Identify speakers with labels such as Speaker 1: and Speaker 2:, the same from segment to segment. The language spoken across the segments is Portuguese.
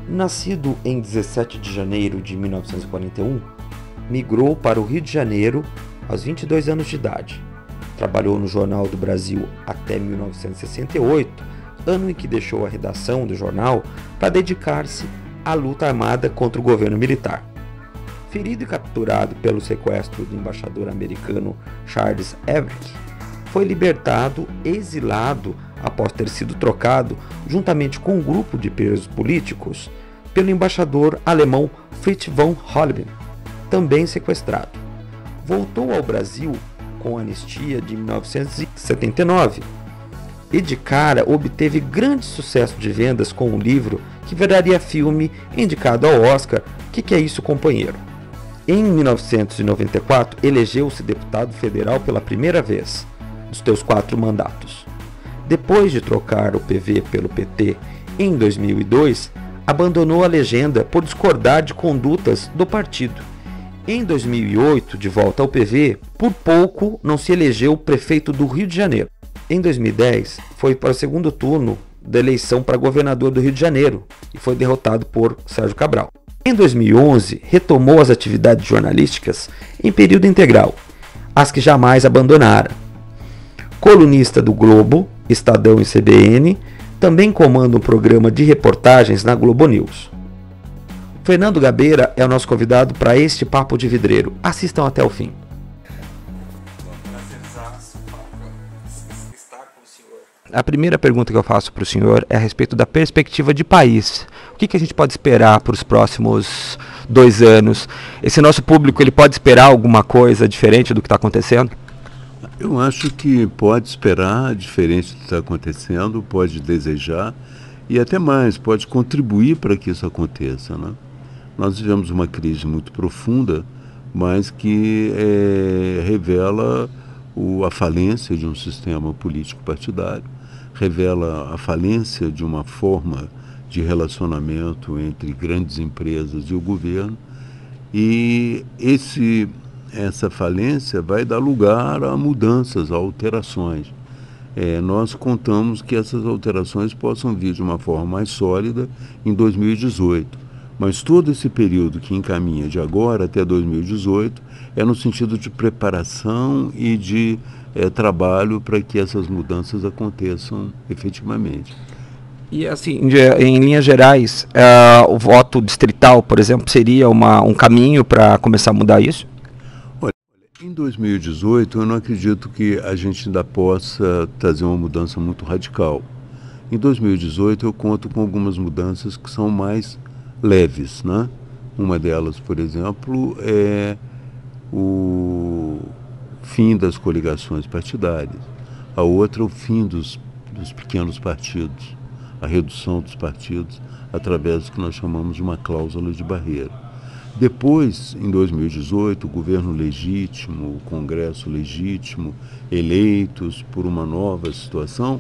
Speaker 1: Nascido em 17 de janeiro de 1941, migrou para o Rio de Janeiro aos 22 anos de idade. Trabalhou no Jornal do Brasil até 1968, ano em que deixou a redação do jornal para dedicar-se à luta armada contra o governo militar. Ferido e capturado pelo sequestro do embaixador americano Charles Everitt, foi libertado, exilado após ter sido trocado, juntamente com um grupo de presos políticos, pelo embaixador alemão Fritz von Holleben, também sequestrado. Voltou ao Brasil com a anistia de 1979 e de cara obteve grande sucesso de vendas com um livro que viraria filme indicado ao Oscar, Que é isso, companheiro? Em 1994, elegeu-se deputado federal pela primeira vez dos seus 4 mandatos. Depois de trocar o PV pelo PT em 2002, abandonou a legenda por discordar de condutas do partido. Em 2008, de volta ao PV, por pouco não se elegeu prefeito do Rio de Janeiro. Em 2010, foi para o segundo turno da eleição para governador do Rio de Janeiro e foi derrotado por Sérgio Cabral. Em 2011, retomou as atividades jornalísticas em período integral, as que jamais abandonara. Colunista do Globo, Estadão e CBN, também comanda um programa de reportagens na Globo News. Fernando Gabeira é o nosso convidado para este Papo de Vidreiro. Assistam até o fim. A primeira pergunta que eu faço para o senhor é a respeito da perspectiva de país. O que a gente pode esperar para os próximos 2 anos? Esse nosso público ele pode esperar alguma coisa diferente do que está acontecendo?
Speaker 2: Eu acho que pode esperar diferente do que está acontecendo, pode desejar e até mais, pode contribuir para que isso aconteça, né? Nós vivemos uma crise muito profunda, mas que revela a falência de um sistema político partidário, revela a falência de uma forma de relacionamento entre grandes empresas e o governo, e essa falência vai dar lugar a mudanças, a alterações. Nós contamos que essas alterações possam vir de uma forma mais sólida em 2018. Mas todo esse período que encaminha de agora até 2018 é no sentido de preparação e de trabalho para que essas mudanças aconteçam efetivamente.
Speaker 1: E assim, em linhas gerais, o voto distrital, por exemplo, seria um caminho para começar a mudar isso?
Speaker 2: Olha, em 2018 eu não acredito que a gente ainda possa trazer uma mudança muito radical. Em 2018 eu conto com algumas mudanças que são mais leves, né? Uma delas, por exemplo, é o fim das coligações partidárias. A outra é o fim dos pequenos partidos, a redução dos partidos através do que nós chamamos de uma cláusula de barreira. Depois, em 2018, o governo legítimo, o Congresso legítimo, eleitos por uma nova situação,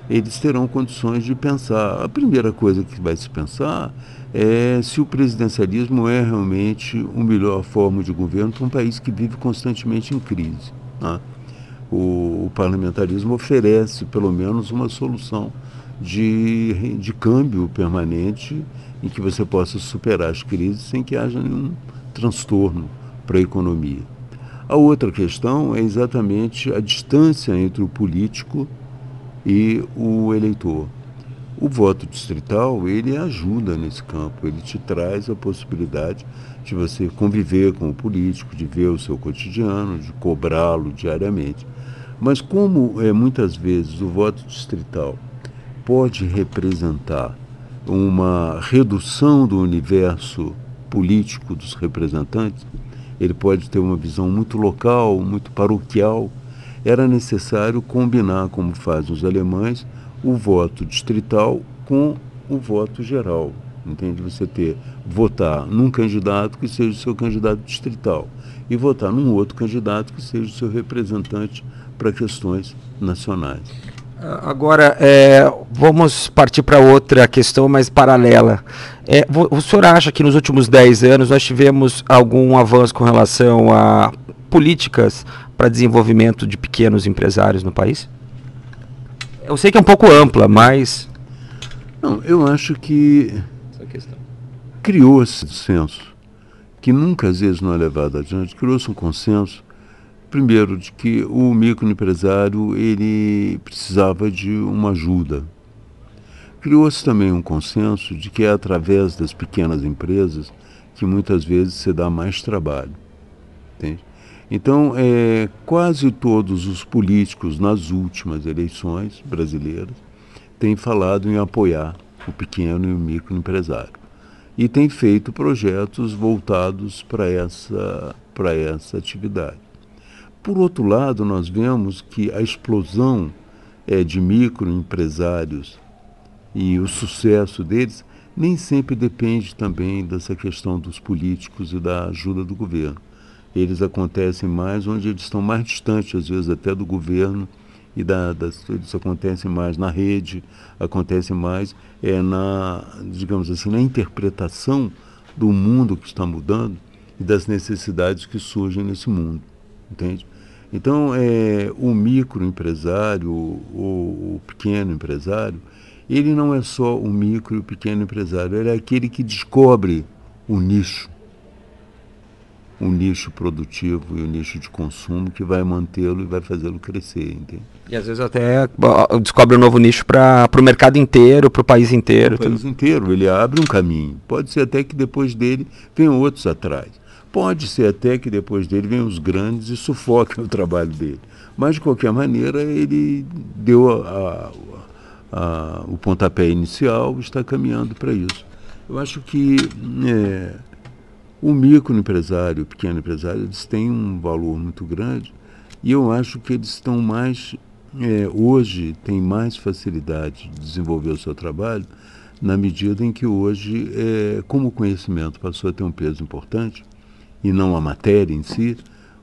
Speaker 2: eles terão condições de pensar. A primeira coisa que vai se pensar é se o presidencialismo é realmente a melhor forma de governo para um país que vive constantemente em crise, né? O parlamentarismo oferece, pelo menos, uma solução de câmbio permanente em que você possa superar as crises sem que haja nenhum transtorno para a economia. A outra questão é exatamente a distância entre o político e o eleitor. O voto distrital, ele ajuda nesse campo, ele te traz a possibilidade de você conviver com o político, de ver o seu cotidiano, de cobrá-lo diariamente. Mas como muitas vezes o voto distrital pode representar uma redução do universo político dos representantes, ele pode ter uma visão muito local, muito paroquial, era necessário combinar, como fazem os alemães, o voto distrital com o voto geral. Entende? Você votar num candidato que seja o seu candidato distrital e votar num outro candidato que seja o seu representante para questões nacionais.
Speaker 1: Agora, vamos partir para outra questão mais paralela. O senhor acha que nos últimos 10 anos nós tivemos algum avanço com relação a políticas para desenvolvimento de pequenos empresários no país? Eu sei que é um pouco ampla, mas...
Speaker 2: Não, eu acho que criou-se um consenso, que nunca às vezes não é levado adiante, criou-se um consenso, primeiro, de que o microempresário ele precisava de uma ajuda. Criou-se também um consenso de que é através das pequenas empresas que muitas vezes se dá mais trabalho. Entende? Então, quase todos os políticos nas últimas eleições brasileiras têm falado em apoiar o pequeno e o microempresário. E têm feito projetos voltados para essa atividade. Por outro lado, nós vemos que a explosão de microempresários e o sucesso deles nem sempre depende também dessa questão dos políticos e da ajuda do governo. Eles acontecem mais onde eles estão mais distantes, às vezes até do governo, e eles acontecem mais na rede, acontecem mais digamos assim, na interpretação do mundo que está mudando e das necessidades que surgem nesse mundo, entende? Então, o microempresário, o pequeno empresário, ele não é só o micro e o pequeno empresário, ele é aquele que descobre o nicho produtivo e o nicho de consumo que vai mantê-lo e vai fazê-lo crescer, entende?
Speaker 1: E às vezes até descobre um novo nicho para o mercado inteiro, para o país inteiro.
Speaker 2: Para o país inteiro, ele abre um caminho. Pode ser até que depois dele venham outros atrás. Pode ser até que depois dele venham os grandes e sufoquem o trabalho dele. Mas, de qualquer maneira, ele deu o pontapé inicial e está caminhando para isso. Eu acho que o microempresário, o pequeno empresário, eles têm um valor muito grande e eu acho que eles estão mais, hoje, têm mais facilidade de desenvolver o seu trabalho na medida em que hoje, como o conhecimento passou a ter um peso importante e não a matéria em si,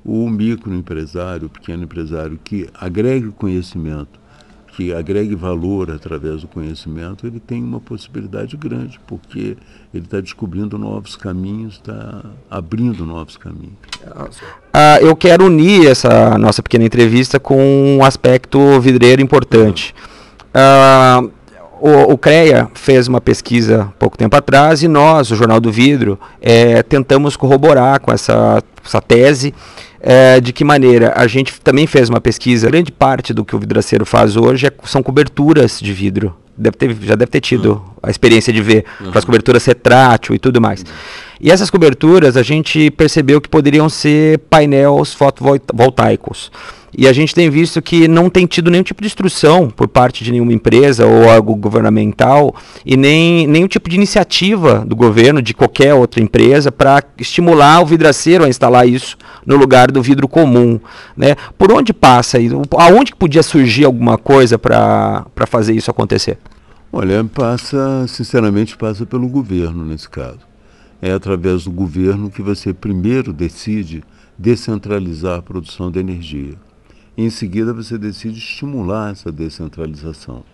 Speaker 2: o microempresário, o pequeno empresário que agregue conhecimento, que agregue valor através do conhecimento, ele tem uma possibilidade grande, porque ele está descobrindo novos caminhos, está abrindo novos caminhos.
Speaker 1: Eu quero unir essa nossa pequena entrevista com um aspecto vidreiro importante. O CREA fez uma pesquisa pouco tempo atrás e nós, o Jornal do Vidro, tentamos corroborar com essa tese. De que maneira? A gente também fez uma pesquisa. Grande parte do que o vidraceiro faz hoje são coberturas de vidro. Já deve ter tido a experiência de ver as coberturas retrátil e tudo mais. E essas coberturas a gente percebeu que poderiam ser painéis fotovoltaicos. E a gente tem visto que não tem tido nenhum tipo de instrução por parte de nenhuma empresa ou algo governamental e nenhum tipo de iniciativa do governo, de qualquer outra empresa, para estimular o vidraceiro a instalar isso no lugar do vidro comum, né? Por onde passa isso? Aonde que podia surgir alguma coisa para fazer isso acontecer?
Speaker 2: Olha, sinceramente passa pelo governo nesse caso. É através do governo que você primeiro decide descentralizar a produção de energia. Em seguida, você decide estimular essa descentralização.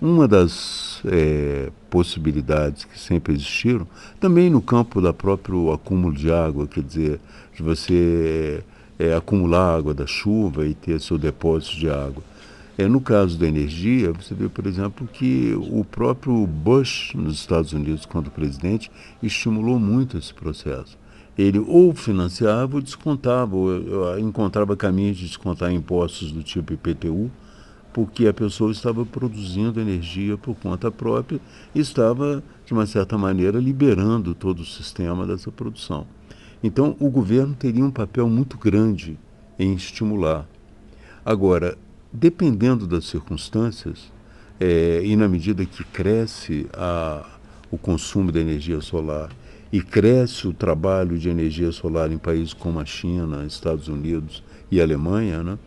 Speaker 2: Uma das possibilidades que sempre existiram, também no campo da próprio acúmulo de água, quer dizer, de você acumular água da chuva e ter seu depósito de água. No caso da energia, você vê, por exemplo, que o próprio Bush, nos Estados Unidos, quando presidente, estimulou muito esse processo. Ele ou financiava ou descontava, ou encontrava caminhos de descontar impostos do tipo IPTU, porque a pessoa estava produzindo energia por conta própria e estava, de uma certa maneira, liberando todo o sistema dessa produção. Então, o governo teria um papel muito grande em estimular. Agora, dependendo das circunstâncias, e na medida que cresce o consumo de energia solar, e cresce o trabalho de energia solar em países como a China, Estados Unidos e Alemanha, né?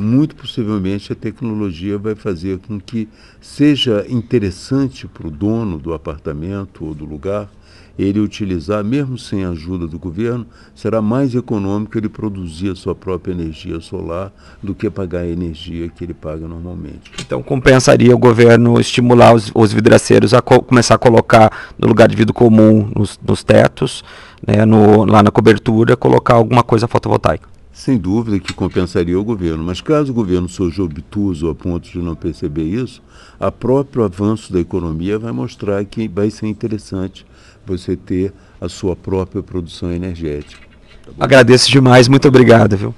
Speaker 2: Muito possivelmente a tecnologia vai fazer com que seja interessante para o dono do apartamento ou do lugar ele utilizar, mesmo sem a ajuda do governo, será mais econômico ele produzir a sua própria energia solar do que pagar a energia que ele paga normalmente.
Speaker 1: Então compensaria o governo estimular os vidraceiros a começar a colocar no lugar de vidro comum nos tetos, né, lá na cobertura, colocar alguma coisa fotovoltaica.
Speaker 2: Sem dúvida que compensaria o governo, mas caso o governo seja obtuso a ponto de não perceber isso, o próprio avanço da economia vai mostrar que vai ser interessante você ter a sua própria produção energética.
Speaker 1: Agradeço demais, muito obrigado, viu?